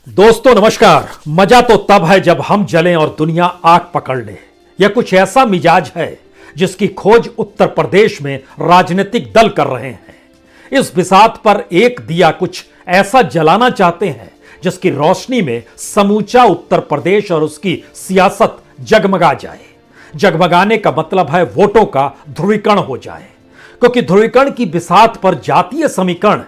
दोस्तों नमस्कार। मजा तो तब है जब हम जलें और दुनिया आग पकड़ ले। यह कुछ ऐसा मिजाज है जिसकी खोज उत्तर प्रदेश में राजनीतिक दल कर रहे हैं। इस बिसात पर एक दिया कुछ ऐसा जलाना चाहते हैं जिसकी रोशनी में समूचा उत्तर प्रदेश और उसकी सियासत जगमगा जाए। जगमगाने का मतलब है वोटों का ध्रुवीकरण हो जाए, क्योंकि ध्रुवीकरण की बिसात पर जातीय समीकरण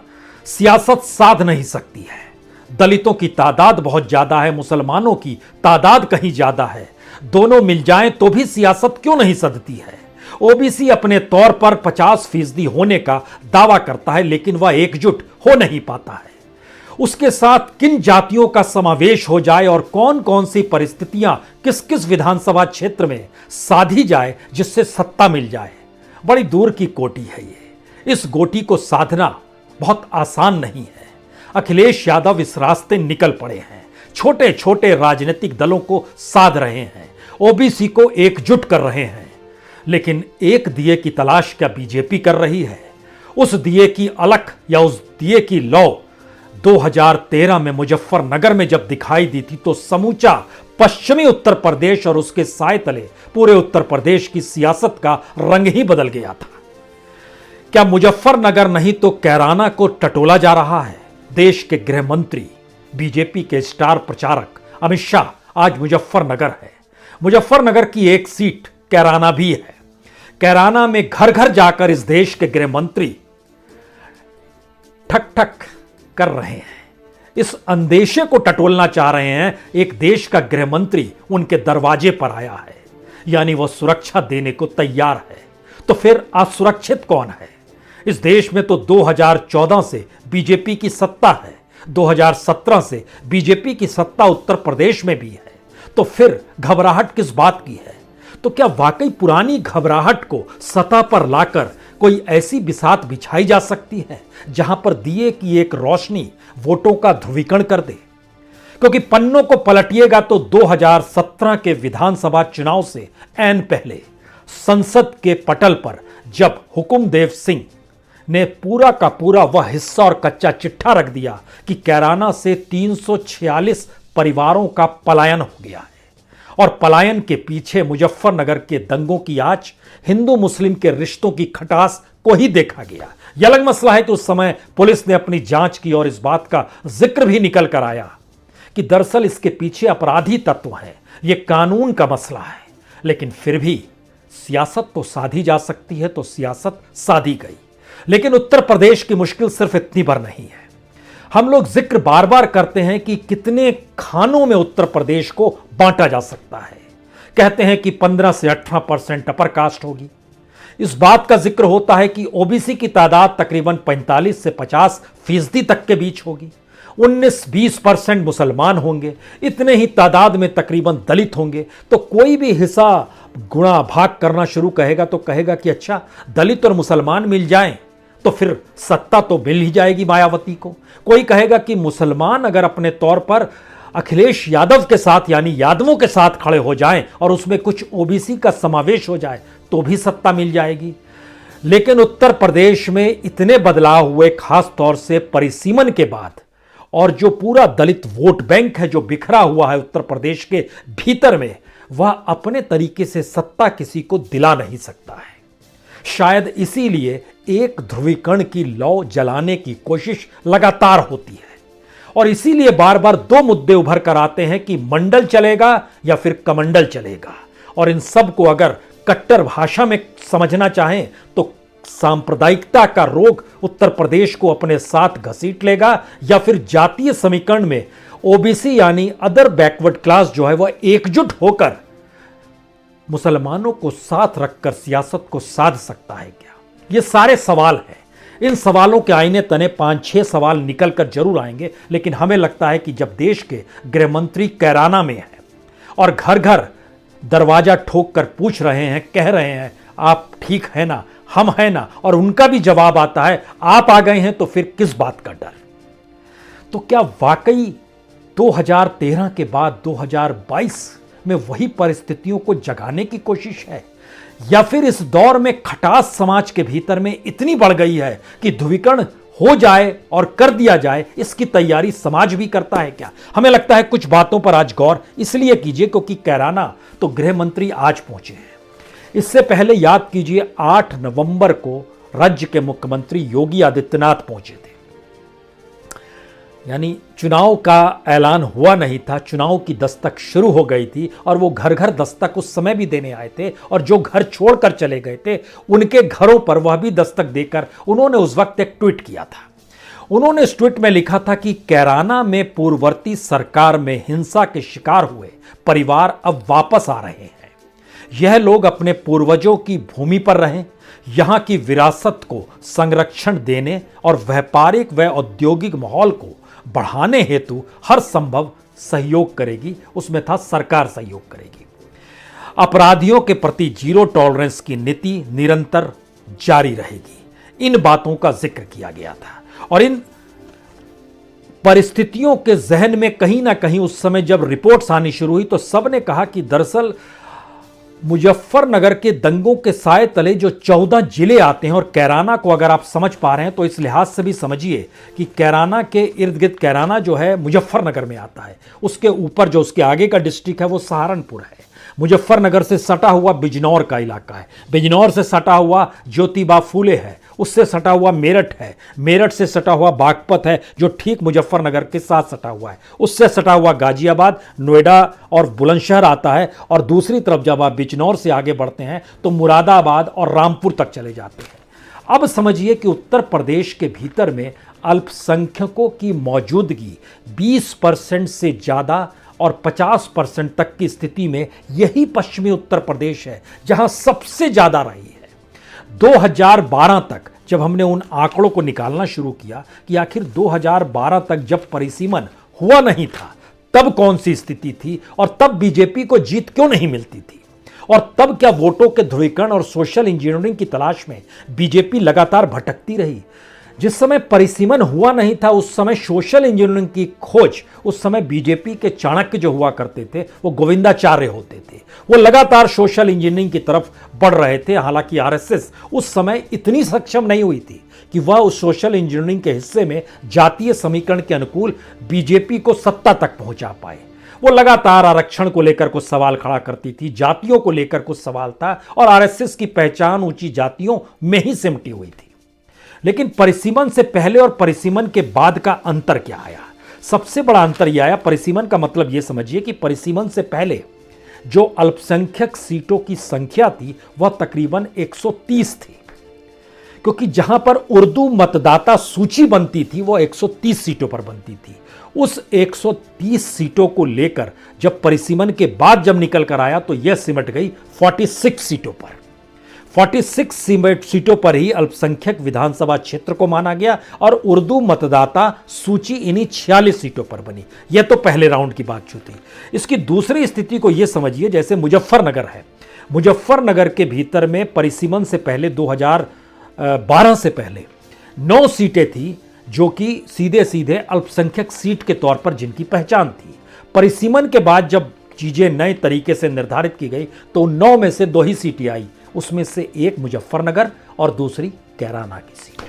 सियासत साध नहीं सकती है। दलितों की तादाद बहुत ज्यादा है, मुसलमानों की तादाद कहीं ज्यादा है। दोनों मिल जाएं तो भी सियासत क्यों नहीं सधती है। ओबीसी अपने तौर पर 50% होने का दावा करता है, लेकिन वह एकजुट हो नहीं पाता है। उसके साथ किन जातियों का समावेश हो जाए और कौन कौन सी परिस्थितियां किस किस विधानसभा क्षेत्र में साधी जाए जिससे सत्ता मिल जाए, बड़ी दूर की कोटी है ये। इस गोटी को साधना बहुत आसान नहीं है। अखिलेश यादव इस रास्ते निकल पड़े हैं। छोटे छोटे राजनीतिक दलों को साध रहे हैं, ओबीसी को एकजुट कर रहे हैं। लेकिन एक दिए की तलाश क्या बीजेपी कर रही है? उस दिए की अलख या उस दिए की लौ 2013 में मुजफ्फरनगर में जब दिखाई दी थी तो समूचा पश्चिमी उत्तर प्रदेश और उसके साए तले पूरे उत्तर प्रदेश की सियासत का रंग ही बदल गया था। क्या मुजफ्फरनगर नहीं तो कैराना को टटोला जा रहा है? देश के गृह मंत्री, बीजेपी के स्टार प्रचारक अमित शाह आज मुजफ्फरनगर है। मुजफ्फरनगर की एक सीट कैराना भी है। कैराना में घर घर जाकर इस देश के गृह मंत्री ठक ठक कर रहे हैं। इस अंदेशे को टटोलना चाह रहे हैं। एक देश का गृह मंत्री उनके दरवाजे पर आया है, यानी वह सुरक्षा देने को तैयार है। तो फिर असुरक्षित कौन है? इस देश में तो 2014 से बीजेपी की सत्ता है, 2017 से बीजेपी की सत्ता उत्तर प्रदेश में भी है। तो फिर घबराहट किस बात की है? तो क्या वाकई पुरानी घबराहट को सतह पर लाकर कोई ऐसी बिसात बिछाई जा सकती है जहां पर दिए की एक रोशनी वोटों का ध्रुवीकरण कर दे? क्योंकि पन्नों को पलटिएगा तो 2017 के विधानसभा चुनाव से ऐन पहले संसद के पटल पर जब हुकुमदेव सिंह ने पूरा का पूरा वह हिस्सा और कच्चा चिट्ठा रख दिया कि कैराना से 346 परिवारों का पलायन हो गया है, और पलायन के पीछे मुजफ्फरनगर के दंगों की आंच, हिंदू मुस्लिम के रिश्तों की खटास को ही देखा गया। यह अलग मसला है कि उस समय पुलिस ने अपनी जांच की और इस बात का जिक्र भी निकल कर आया कि दरअसल इसके पीछे अपराधी तत्व हैं। यह कानून का मसला है। लेकिन फिर भी सियासत तो साधी जा सकती है, तो सियासत साधी गई। लेकिन उत्तर प्रदेश की मुश्किल सिर्फ इतनी भर नहीं है। हम लोग जिक्र बार बार करते हैं कि कितने खानों में उत्तर प्रदेश को बांटा जा सकता है। कहते हैं कि 15 से 18% अपर कास्ट होगी। इस बात का जिक्र होता है कि ओबीसी की तादाद तकरीबन 45 से 50% तक के बीच होगी। 19-20% मुसलमान होंगे। इतने ही तादाद में तकरीबन दलित होंगे। तो कोई भी हिसाब गुणा भाग करना शुरू कहेगा तो कहेगा कि अच्छा, दलित और मुसलमान मिल जाएं तो फिर सत्ता तो मिल ही जाएगी मायावती को। कोई कहेगा कि मुसलमान अगर अपने तौर पर अखिलेश यादव के साथ यानी यादवों के साथ खड़े हो जाएं और उसमें कुछ ओबीसी का समावेश हो जाए तो भी सत्ता मिल जाएगी। लेकिन उत्तर प्रदेश में इतने बदलाव हुए, खास तौर से परिसीमन के बाद, और जो पूरा दलित वोट बैंक है जो बिखरा हुआ है उत्तर प्रदेश के भीतर में, वह अपने तरीके से सत्ता किसी को दिला नहीं सकता है। शायद इसीलिए एक ध्रुवीकरण की लौ जलाने की कोशिश लगातार होती है, और इसीलिए बार बार दो मुद्दे उभर कर आते हैं कि मंडल चलेगा या फिर कमंडल चलेगा। और इन सब को अगर कट्टर भाषा में समझना चाहें तो सांप्रदायिकता का रोग उत्तर प्रदेश को अपने साथ घसीट लेगा, या फिर जातीय समीकरण में ओबीसी यानी अदर बैकवर्ड क्लास जो है वह एकजुट होकर मुसलमानों को साथ रखकर सियासत को साध सकता है क्या? ये सारे सवाल हैं। इन सवालों के आईने तने 5-6 सवाल निकल कर जरूर आएंगे। लेकिन हमें लगता है कि जब देश के गृह मंत्री कैराना में है और घर घर दरवाजा ठोक कर पूछ रहे हैं, कह रहे हैं आप ठीक है ना, हम हैं ना, और उनका भी जवाब आता है आप आ गए हैं, तो फिर किस बात का डर? तो क्या वाकई 2013 के बाद 2022 में वही परिस्थितियों को जगाने की कोशिश है, या फिर इस दौर में खटास समाज के भीतर में इतनी बढ़ गई है कि ध्रुवीकरण हो जाए और कर दिया जाए, इसकी तैयारी समाज भी करता है क्या? हमें लगता है कुछ बातों पर आज गौर इसलिए कीजिए क्योंकि कैराना तो गृह मंत्री आज पहुंचे हैं। इससे पहले याद कीजिए 8 नवंबर को राज्य के मुख्यमंत्री योगी आदित्यनाथ पहुंचे थे। यानी चुनाव का ऐलान हुआ नहीं था, चुनाव की दस्तक शुरू हो गई थी और वो घर घर दस्तक उस समय भी देने आए थे, और जो घर छोड़कर चले गए थे उनके घरों पर वह भी दस्तक देकर उन्होंने उस वक्त एक ट्वीट किया था। उन्होंने इस ट्वीट में लिखा था कि कैराना में पूर्ववर्ती सरकार में हिंसा के शिकार हुए परिवार अब वापस आ रहे हैं। यह लोग अपने पूर्वजों की भूमि पर रहें, यहां की विरासत को संरक्षण देने और व्यापारिक व औद्योगिक माहौल को बढ़ाने हेतु हर संभव सहयोग करेगी। उसमें था सरकार सहयोग करेगी। अपराधियों के प्रति जीरो टॉलरेंस की नीति निरंतर जारी रहेगी। इन बातों का जिक्र किया गया था और इन परिस्थितियों के जहन में कहीं ना कहीं उस समय जब रिपोर्ट्स आनी शुरू हुई तो सबने कहा कि दरअसल मुजफ्फरनगर के दंगों के साए तले जो 14 जिले आते हैं, और कैराना को अगर आप समझ पा रहे हैं तो इस लिहाज से भी समझिए कि कैराना के इर्द गिर्द, कैराना जो है मुजफ्फरनगर में आता है, उसके ऊपर जो उसके आगे का डिस्ट्रिक्ट है वो सहारनपुर है। मुजफ्फरनगर से सटा हुआ बिजनौर का इलाका है, बिजनौर से सटा हुआ ज्योतिबा फूले है, उससे सटा हुआ मेरठ है, मेरठ से सटा हुआ बागपत है जो ठीक मुजफ्फरनगर के साथ सटा हुआ है, उससे सटा हुआ गाजियाबाद, नोएडा और बुलंदशहर आता है, और दूसरी तरफ जब आप बिजनौर से आगे बढ़ते हैं तो मुरादाबाद और रामपुर तक चले जाते हैं। अब समझिए कि उत्तर प्रदेश के भीतर में अल्पसंख्यकों की मौजूदगी 20% से ज़्यादा और 50% तक की स्थिति में यही पश्चिमी उत्तर प्रदेश है जहां सबसे ज़्यादा रही है। 2012 तक जब हमने उन आंकड़ों को निकालना शुरू किया कि आखिर 2012 तक जब परिसीमन हुआ नहीं था तब कौन सी स्थिति थी, और तब बीजेपी को जीत क्यों नहीं मिलती थी, और तब क्या वोटों के ध्रुवीकरण और सोशल इंजीनियरिंग की तलाश में बीजेपी लगातार भटकती रही। जिस समय परिसीमन हुआ नहीं था उस समय सोशल इंजीनियरिंग की खोज, उस समय बीजेपी के चाणक्य जो हुआ करते थे वो गोविंदाचार्य होते थे, वो लगातार सोशल इंजीनियरिंग की तरफ बढ़ रहे थे। हालांकि आरएसएस उस समय इतनी सक्षम नहीं हुई थी कि वह उस सोशल इंजीनियरिंग के हिस्से में जातीय समीकरण के अनुकूल बीजेपी को सत्ता तक पहुंचा पाए। वो लगातार आरक्षण को लेकर कुछ सवाल खड़ा करती थी, जातियों को लेकर कुछ सवाल था, और आरएसएस की पहचान ऊंची जातियों में ही सिमटी हुई थी। लेकिन परिसीमन से पहले और परिसीमन के बाद का अंतर क्या आया? सबसे बड़ा अंतर यह आया, परिसीमन का मतलब यह समझिए कि परिसीमन से पहले जो अल्पसंख्यक सीटों की संख्या थी वह तकरीबन 130 थी, क्योंकि जहां पर उर्दू मतदाता सूची बनती थी वो 130 सीटों पर बनती थी। उस 130 सीटों को लेकर जब परिसीमन के बाद जब निकल कर आया तो यह सिमट गई 46 सीटों पर। 46 सीटों पर ही अल्पसंख्यक विधानसभा क्षेत्र को माना गया और उर्दू मतदाता सूची इन्हीं 46 सीटों पर बनी। यह तो पहले राउंड की बात थी। इसकी दूसरी स्थिति को यह समझिए, जैसे मुजफ्फरनगर है, मुजफ्फरनगर के भीतर में परिसीमन से पहले 2012 से पहले 9 सीटें थी जो कि सीधे सीधे अल्पसंख्यक सीट के तौर पर जिनकी पहचान थी। परिसीमन के बाद जब चीजें नए तरीके से निर्धारित की गई तो 9 में से 2 ही सीटें आई, उसमें से एक मुजफ्फरनगर और दूसरी कैराना की सीट।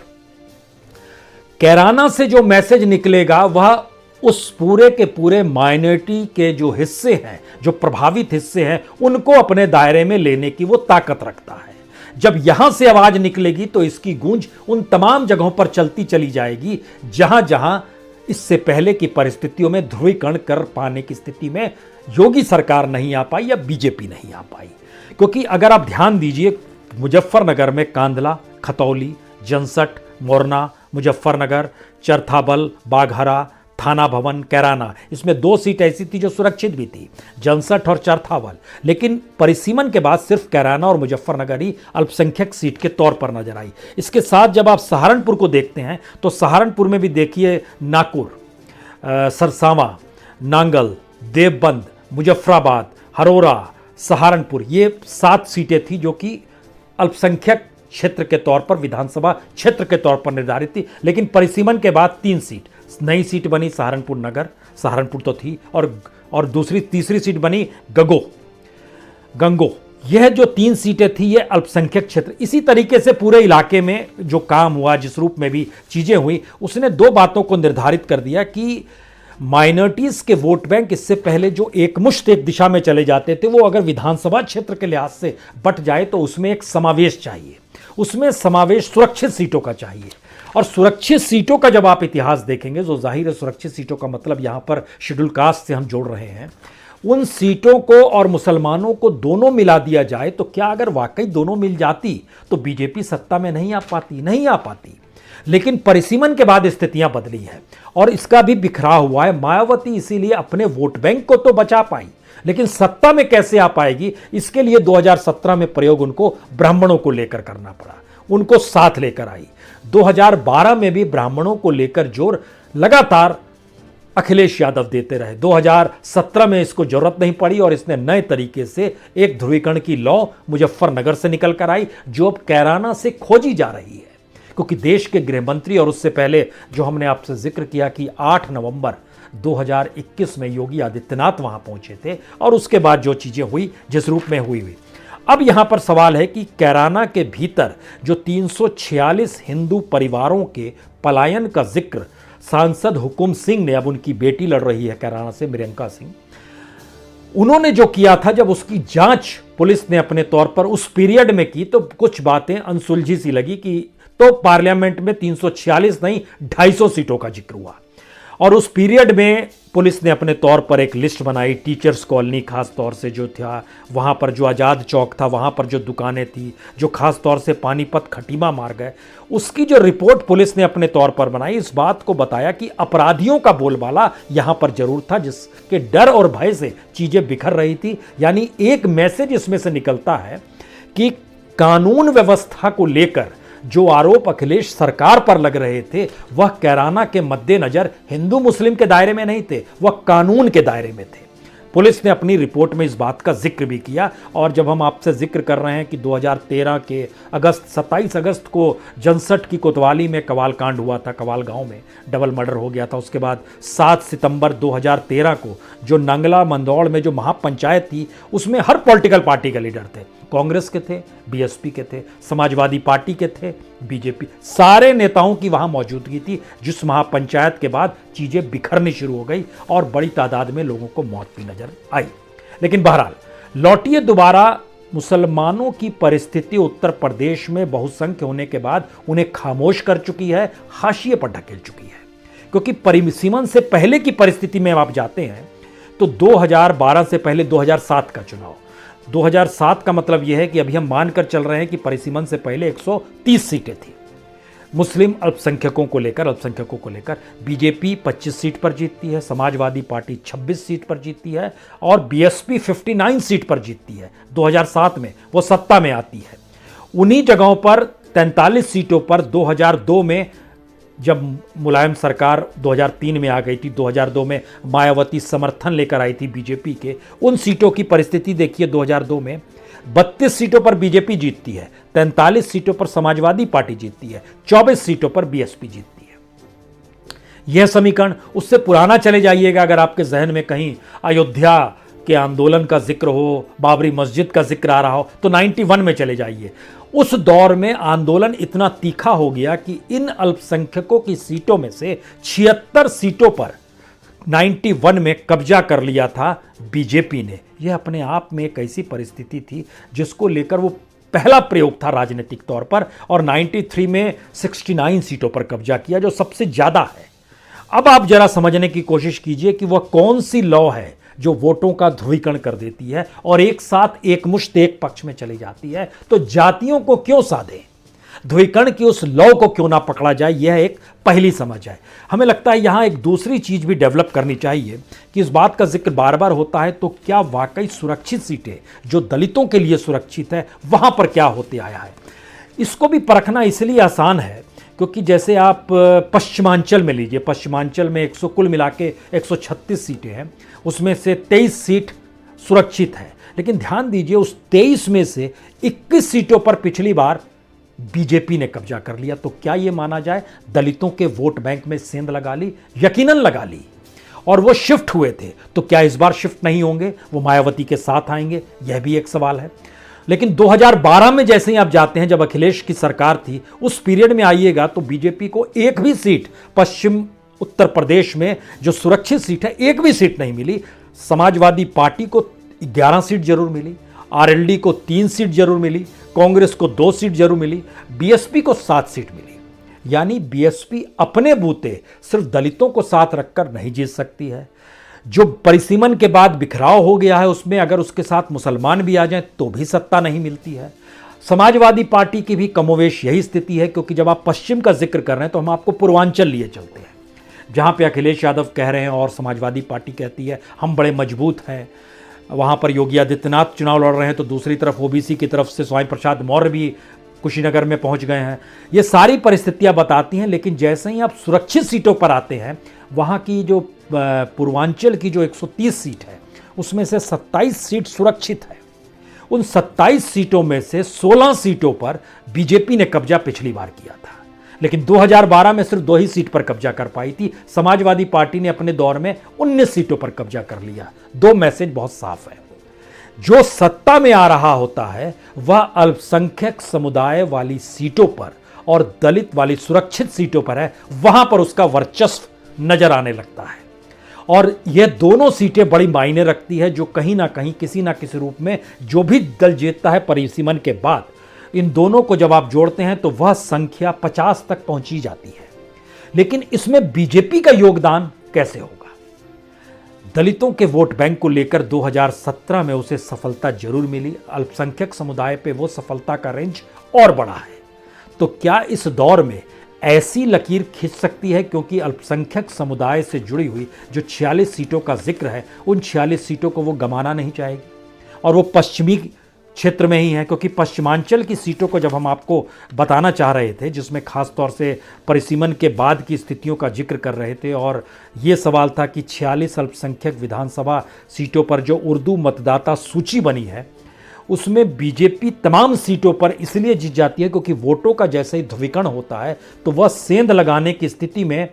कैराना से जो मैसेज निकलेगा वह उस पूरे के पूरे माइनॉरिटी के जो हिस्से हैं, जो प्रभावित हिस्से हैं, उनको अपने दायरे में लेने की वो ताकत रखता है। जब यहां से आवाज निकलेगी तो इसकी गूंज उन तमाम जगहों पर चलती चली जाएगी जहां जहां इससे पहले की परिस्थितियों में ध्रुवीकरण कर पाने की स्थिति में योगी सरकार नहीं आ पाई या बीजेपी नहीं आ पाई। क्योंकि अगर आप ध्यान दीजिए, मुजफ्फरनगर में कांधला, खतौली, जनसठ, मोरना, मुजफ्फरनगर, चरथाबल, बाघहरा, थाना भवन, कैराना, इसमें 2 सीट ऐसी थी जो सुरक्षित भी थी, जनसठ और चरथाबल। लेकिन परिसीमन के बाद सिर्फ कैराना और मुजफ्फरनगर ही अल्पसंख्यक सीट के तौर पर नजर आई। इसके साथ जब आप सहारनपुर को देखते हैं तो सहारनपुर में भी देखिए नाकुर, सरसावा, नांगल, देवबंद, मुजफ्फराबाद, हरोरा, सहारनपुर, ये 7 सीटें थी जो कि अल्पसंख्यक क्षेत्र के तौर पर, विधानसभा क्षेत्र के तौर पर निर्धारित थी। लेकिन परिसीमन के बाद 3 सीट नई सीट बनी, सहारनपुर नगर, सहारनपुर तो थी, और तीसरी सीट बनी गंगो, यह जो 3 सीटें थी ये अल्पसंख्यक क्षेत्र। इसी तरीके से पूरे इलाके में जो काम हुआ, जिस रूप में भी चीजें हुई, उसने 2 बातों को निर्धारित कर दिया कि माइनॉरिटीज के वोट बैंक इससे पहले जो एकमुश्त एक दिशा में चले जाते थे, वो अगर विधानसभा क्षेत्र के लिहाज से बट जाए तो उसमें एक समावेश चाहिए। उसमें समावेश सुरक्षित सीटों का चाहिए। और सुरक्षित सीटों का जब आप इतिहास देखेंगे, जो जाहिर है सुरक्षित सीटों का मतलब यहां पर शेड्यूल कास्ट से हम जोड़ रहे हैं, उन सीटों को और मुसलमानों को दोनों मिला दिया जाए तो क्या अगर वाकई दोनों मिल जाती तो बीजेपी सत्ता में नहीं आ पाती। लेकिन परिसीमन के बाद स्थितियां बदली है और इसका भी बिखराव हुआ है। मायावती इसीलिए अपने वोट बैंक को तो बचा पाई, लेकिन सत्ता में कैसे आ पाएगी, इसके लिए 2017 में प्रयोग उनको ब्राह्मणों को लेकर करना पड़ा, उनको साथ लेकर आई। 2012 में भी ब्राह्मणों को लेकर जोर लगातार अखिलेश यादव देते रहे। 2017 में इसको जरूरत नहीं पड़ी और इसने नए तरीके से एक ध्रुवीकरण की लॉ मुजफ्फरनगर से निकल कर आई, जो अब कैराना से खोजी जा रही है। क्योंकि देश के गृह मंत्री, और उससे पहले जो हमने आपसे जिक्र किया कि 8 नवंबर 2021 में योगी आदित्यनाथ वहां पहुंचे थे और उसके बाद जो चीजें हुई, जिस रूप में हुई। अब यहां पर सवाल है कि कैराना के भीतर जो 346 हिंदू परिवारों के पलायन का जिक्र सांसद हुकुम सिंह ने, अब उनकी बेटी लड़ रही है कैराना से, मृयंका सिंह, उन्होंने जो किया था, जब उसकी जांच पुलिस ने अपने तौर पर उस पीरियड में की तो कुछ बातें अनसुलझी सी लगी कि तो पार्लियामेंट में 346 नहीं 250 सीटों का जिक्र हुआ। और उस पीरियड में पुलिस ने अपने तौर पर एक लिस्ट बनाई, टीचर्स कॉलोनी खास तौर से जो था, वहां पर जो आज़ाद चौक था, वहां पर जो दुकानें थी, जो खास तौर से पानीपत खटीमा मार्ग है, उसकी जो रिपोर्ट पुलिस ने अपने तौर पर बनाई, इस बात को बताया कि अपराधियों का बोलबाला यहां पर जरूर था, जिसके डर और भय से चीजें बिखर रही थी। यानी एक मैसेज इसमें से निकलता है कि कानून व्यवस्था को लेकर जो आरोप अखिलेश सरकार पर लग रहे थे, वह कैराना के मद्देनजर हिंदू मुस्लिम के दायरे में नहीं थे, वह कानून के दायरे में थे। पुलिस ने अपनी रिपोर्ट में इस बात का जिक्र भी किया। और जब हम आपसे जिक्र कर रहे हैं कि 2013 के 27 अगस्त को जनसठ की कोतवाली में कवाल कांड हुआ था, कवाल गांव में डबल मर्डर हो गया था। उसके बाद 7 सितंबर 2013 को जो नंगला मंदौड़ में जो महापंचायत थी, उसमें हर पॉलिटिकल पार्टी के लीडर थे, कांग्रेस के थे, बीएसपी के थे, समाजवादी पार्टी के थे, बीजेपी, सारे नेताओं की वहां मौजूदगी थी। जिस महापंचायत के बाद चीजें बिखरनी शुरू हो गई और बड़ी तादाद में लोगों को मौत भी नजर आई। लेकिन बहरहाल लौटिए दोबारा, मुसलमानों की परिस्थिति उत्तर प्रदेश में बहुसंख्य होने के बाद उन्हें खामोश कर चुकी है, हाशिए पर ढकेल चुकी है। क्योंकि परिसीमन से पहले की परिस्थिति में आप जाते हैं तो 2012 से पहले 2007 का चुनाव, 2007 का मतलब यह है कि अभी हम मानकर चल रहे हैं कि परिसीमन से पहले 130 सीटें थी मुस्लिम अल्पसंख्यकों को लेकर। बीजेपी 25 सीट पर जीतती है, समाजवादी पार्टी 26 सीट पर जीतती है और बीएसपी 59 सीट पर जीतती है। 2007 में वो सत्ता में आती है। उन्हीं जगहों पर 43 सीटों पर 2002 में, जब मुलायम सरकार 2003 में आ गई थी, 2002 में मायावती समर्थन लेकर आई थी बीजेपी के, उन सीटों की परिस्थिति देखिए। 2002 में 32 सीटों पर बीजेपी जीतती है, 43 सीटों पर समाजवादी पार्टी जीतती है, 24 सीटों पर बीएसपी जीतती है। यह समीकरण उससे पुराना चले जाइएगा, अगर आपके जहन में कहीं अयोध्या के आंदोलन का जिक्र हो, बाबरी मस्जिद का जिक्र आ रहा हो, तो 91 में चले जाइए। उस दौर में आंदोलन इतना तीखा हो गया कि इन अल्पसंख्यकों की सीटों में से 76 सीटों पर 91 में कब्जा कर लिया था बीजेपी ने। यह अपने आप में एक ऐसी परिस्थिति थी जिसको लेकर वो पहला प्रयोग था राजनीतिक तौर पर, और 93 में 69 सीटों पर कब्जा किया, जो सबसे ज्यादा है। अब आप जरा समझने की कोशिश कीजिए कि वह कौन सी लॉ है जो वोटों का ध्रुवीकरण कर देती है और एक साथ एकमुश्त एक पक्ष में चली जाती है। तो जातियों को क्यों साधे, ध्रुवीकरण की उस लॉ को क्यों ना पकड़ा जाए, यह एक पहली समझ है। हमें लगता है यहां एक दूसरी चीज भी डेवलप करनी चाहिए कि इस बात का जिक्र बार बार होता है, तो क्या वाकई सुरक्षित सीटें जो दलितों के लिए सुरक्षित है, वहां पर क्या होते आया है। इसको भी परखना इसलिए आसान है क्योंकि जैसे आप पश्चिमांचल में लीजिए, पश्चिमांचल में 100 कुल मिला के 136 सीटें हैं, उसमें से 23 सीट सुरक्षित है। लेकिन ध्यान दीजिए, उस 23 में से 21 सीटों पर पिछली बार बीजेपी ने कब्जा कर लिया। तो क्या यह माना जाए दलितों के वोट बैंक में सेंध लगा ली? यकीनन लगा ली। और वो शिफ्ट हुए थे, तो क्या इस बार शिफ्ट नहीं होंगे, वो मायावती के साथ आएंगे? यह भी एक सवाल है। लेकिन 2012 में जैसे ही आप जाते हैं, जब अखिलेश की सरकार थी, उस पीरियड में आइएगा तो बीजेपी को एक भी सीट पश्चिम उत्तर प्रदेश में जो सुरक्षित सीट है, एक भी सीट नहीं मिली। समाजवादी पार्टी को 11 सीट जरूर मिली, आरएलडी को 3 सीट जरूर मिली, कांग्रेस को 2 सीट जरूर मिली, बीएसपी को 7 सीट मिली। यानी बीएसपी अपने बूते सिर्फ दलितों को साथ रखकर नहीं जीत सकती है। जो परिसीमन के बाद बिखराव हो गया है, उसमें अगर उसके साथ मुसलमान भी आ जाएं तो भी सत्ता नहीं मिलती है। समाजवादी पार्टी की भी कमोवेश यही स्थिति है, क्योंकि जब आप पश्चिम का जिक्र कर रहे हैं तो हम आपको पूर्वांचल लिए चलते हैं, जहां पे अखिलेश यादव कह रहे हैं और समाजवादी पार्टी कहती है हम बड़े मजबूत हैं। वहां पर योगी आदित्यनाथ चुनाव लड़ रहे हैं, तो दूसरी तरफ ओबीसी की तरफ से स्वामी प्रसाद मौर्य भी कुशीनगर में पहुंच गए हैं। ये सारी परिस्थितियां बताती हैं। लेकिन जैसे ही आप सुरक्षित सीटों पर आते हैं, वहां की जो पूर्वांचल की जो 130 सीट है, उसमें से 27 सीट सुरक्षित है। उन 27 सीटों में से 16 सीटों पर बीजेपी ने कब्जा पिछली बार किया था, लेकिन 2012 में सिर्फ 2 ही सीट पर कब्जा कर पाई थी। समाजवादी पार्टी ने अपने दौर में 19 सीटों पर कब्जा कर लिया। 2 मैसेज बहुत साफ है। जो सत्ता में आ रहा होता है वह अल्पसंख्यक समुदाय वाली सीटों पर और दलित वाली सुरक्षित सीटों पर है, वहां पर उसका वर्चस्व नजर आने लगता है। और यह दोनों सीटें बड़ी मायने रखती है, जो कहीं ना कहीं किसी ना किसी रूप में जो भी दल जीतता है परिसीमन के बाद, इन दोनों को जब आप जोड़ते हैं तो वह संख्या 50 तक पहुंची जाती है। लेकिन इसमें बीजेपी का योगदान कैसे होगा? दलितों के वोट बैंक को लेकर 2017 में उसे सफलता जरूर मिली। अल्पसंख्यक समुदाय पे वो सफलता का रेंज और बड़ा है। तो क्या इस दौर में ऐसी लकीर खींच सकती है? क्योंकि अल्पसंख्यक समुदाय से जुड़ी हुई जो 46 सीटों का जिक्र है, उन 46 सीटों को वो गंवाना नहीं चाहेगी, और वो पश्चिमी क्षेत्र में ही है। क्योंकि पश्चिमांचल की सीटों को जब हम आपको बताना चाह रहे थे, जिसमें खास तौर से परिसीमन के बाद की स्थितियों का जिक्र कर रहे थे, और ये सवाल था कि 46 अल्पसंख्यक विधानसभा सीटों पर जो उर्दू मतदाता सूची बनी है, उसमें बीजेपी तमाम सीटों पर इसलिए जीत जाती है क्योंकि वोटों का जैसे ही ध्रुवीकरण होता है तो वह सेंध लगाने की स्थिति में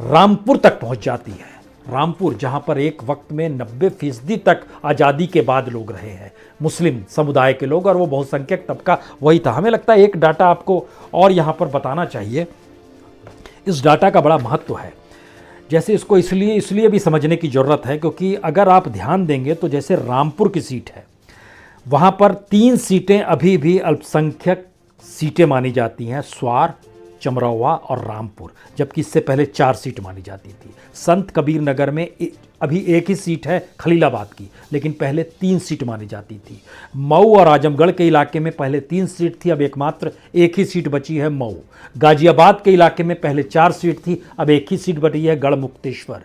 रामपुर तक पहुंच जाती है। रामपुर, जहां पर एक वक्त में 90% तक आज़ादी के बाद लोग रहे हैं, मुस्लिम समुदाय के लोग, और वो बहुसंख्यक तबका वही था। हमें लगता है एक डाटा आपको और यहां पर बताना चाहिए। इस डाटा का बड़ा महत्व है। जैसे इसको इसलिए भी समझने की ज़रूरत है क्योंकि अगर आप ध्यान देंगे तो जैसे रामपुर की सीट है, वहाँ पर 3 सीटें अभी भी अल्पसंख्यक सीटें मानी जाती हैं, स्वार, चमरौवा और रामपुर, जबकि इससे पहले 4 सीट मानी जाती थी। संत कबीर नगर में अभी एक ही सीट है खलीलाबाद की, लेकिन पहले 3 सीट मानी जाती थी। मऊ और आजमगढ़ के इलाके में पहले 3 सीट थी, अब एकमात्र एक ही सीट बची है मऊ। गाजियाबाद के इलाके में पहले 4 सीट थी, अब एक ही सीट बची है गढ़मुक्तेश्वर।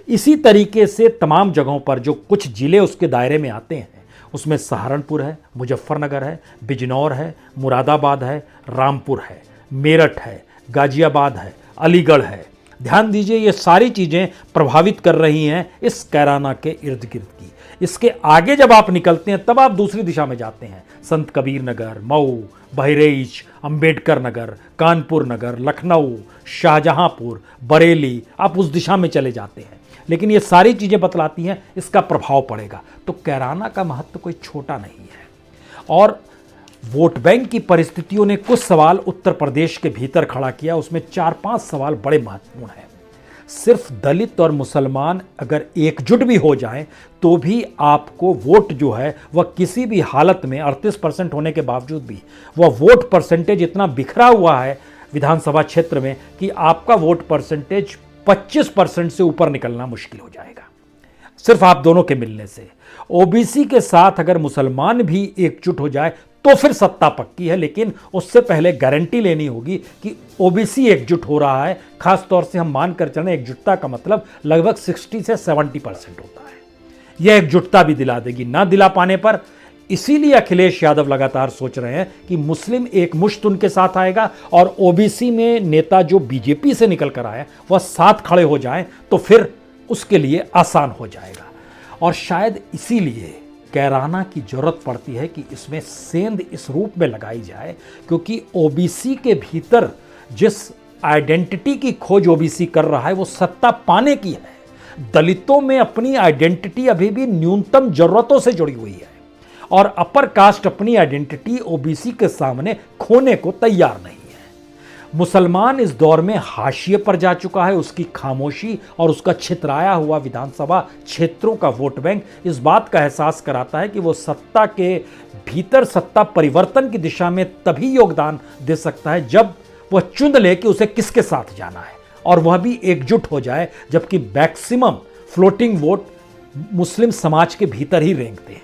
इसी तरीके से तमाम जगहों पर जो कुछ जिले उसके दायरे में आते हैं, उसमें सहारनपुर है, मुजफ्फरनगर है, बिजनौर है, मुरादाबाद है, रामपुर है, मेरठ है, गाजियाबाद है, अलीगढ़ है। ध्यान दीजिए, ये सारी चीज़ें प्रभावित कर रही हैं इस कैराना के इर्द गिर्द की। इसके आगे जब आप निकलते हैं तब आप दूसरी दिशा में जाते हैं। संत कबीर नगर, मऊ, बहरेइच, अंबेडकर नगर, कानपुर नगर, लखनऊ, शाहजहांपुर, बरेली, आप उस दिशा में चले जाते हैं। लेकिन ये सारी चीज़ें बतलाती हैं इसका प्रभाव पड़ेगा। तो कैराना का महत्व कोई छोटा नहीं है। और वोट बैंक की परिस्थितियों ने कुछ सवाल उत्तर प्रदेश के भीतर खड़ा किया, उसमें 4-5 सवाल बड़े महत्वपूर्ण हैं। सिर्फ दलित और मुसलमान अगर एकजुट भी हो जाएं तो भी आपको वोट जो है वह किसी भी हालत में 38% होने के बावजूद भी वह वोट परसेंटेज इतना बिखरा हुआ है विधानसभा क्षेत्र में कि आपका वोट परसेंटेज 25% से ऊपर निकलना मुश्किल हो जाएगा, सिर्फ आप दोनों के मिलने से। ओबीसी के साथ अगर मुसलमान भी एकजुट हो जाए तो फिर सत्ता पक्की है, लेकिन उससे पहले गारंटी लेनी होगी कि ओबीसी एकजुट हो रहा है। खास तौर से हम मानकर चलें एकजुटता का मतलब लगभग 60 से 70% होता है। यह एकजुटता भी दिला देगी। ना दिला पाने पर इसीलिए अखिलेश यादव लगातार सोच रहे हैं कि मुस्लिम एक मुश्त उनके साथ आएगा और ओबीसी में नेता जो बीजेपी से निकल कर आए वह साथ खड़े हो जाएं तो फिर उसके लिए आसान हो जाएगा। और शायद इसीलिए कैराना की जरूरत पड़ती है कि इसमें सेंध इस रूप में लगाई जाए, क्योंकि ओबीसी के भीतर जिस आइडेंटिटी की खोज ओबीसी कर रहा है वो सत्ता पाने की है। दलितों में अपनी आइडेंटिटी अभी भी न्यूनतम जरूरतों से जुड़ी हुई है और अपर कास्ट अपनी आइडेंटिटी ओबीसी के सामने खोने को तैयार नहीं है। मुसलमान इस दौर में हाशिए पर जा चुका है। उसकी खामोशी और उसका छितराया हुआ विधानसभा क्षेत्रों का वोट बैंक इस बात का एहसास कराता है कि वो सत्ता के भीतर सत्ता परिवर्तन की दिशा में तभी योगदान दे सकता है जब वह चुन ले कि उसे किसके साथ जाना है, और वह भी एकजुट हो जाए, जबकि मैक्सिमम फ्लोटिंग वोट मुस्लिम समाज के भीतर ही रेंगते हैं।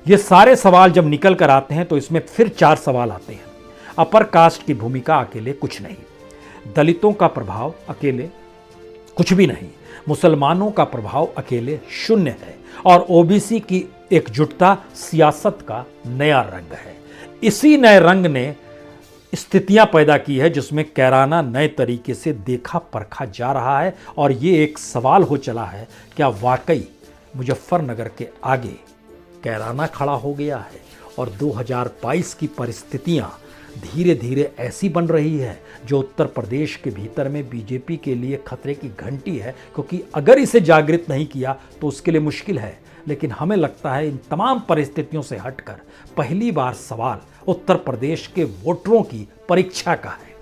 ये सारे सवाल जब निकल कर आते हैं तो इसमें फिर 4 सवाल आते हैं। अपर कास्ट की भूमिका अकेले कुछ नहीं, दलितों का प्रभाव अकेले कुछ भी नहीं, मुसलमानों का प्रभाव अकेले शून्य है, और ओबीसी की एकजुटता सियासत का नया रंग है। इसी नए रंग ने स्थितियां पैदा की है जिसमें कैराना नए तरीके से देखा परखा जा रहा है, और ये एक सवाल हो चला है, क्या वाकई मुजफ्फरनगर के आगे कैराना खड़ा हो गया है और 2022 की परिस्थितियां धीरे धीरे ऐसी बन रही है जो उत्तर प्रदेश के भीतर में बीजेपी के लिए खतरे की घंटी है, क्योंकि अगर इसे जागृत नहीं किया तो उसके लिए मुश्किल है। लेकिन हमें लगता है इन तमाम परिस्थितियों से हटकर पहली बार सवाल उत्तर प्रदेश के वोटरों की परीक्षा का है।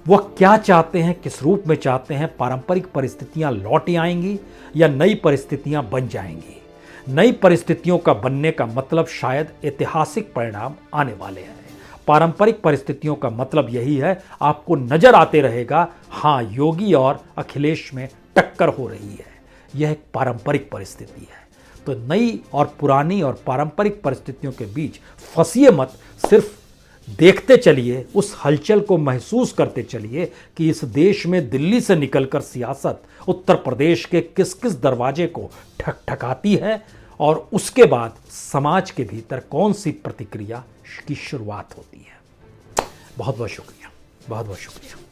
वह क्या चाहते हैं, किस रूप में चाहते हैं? पारंपरिक परिस्थितियां लौट आएंगी या नई परिस्थितियां बन जाएंगी? नई परिस्थितियों का बनने का मतलब शायद ऐतिहासिक परिणाम आने वाले हैं। पारंपरिक परिस्थितियों का मतलब यही है, आपको नजर आते रहेगा, हाँ योगी और अखिलेश में टक्कर हो रही है। यह एक पारंपरिक परिस्थिति है। तो नई और पुरानी और पारंपरिक परिस्थितियों के बीच फंसिए मत, सिर्फ देखते चलिए, उस हलचल को महसूस करते चलिए कि इस देश में दिल्ली से निकलकर सियासत उत्तर प्रदेश के किस किस दरवाजे को ठकठकाती है, और उसके बाद समाज के भीतर कौन सी प्रतिक्रिया की शुरुआत होती है। बहुत बहुत शुक्रिया, बहुत बहुत शुक्रिया।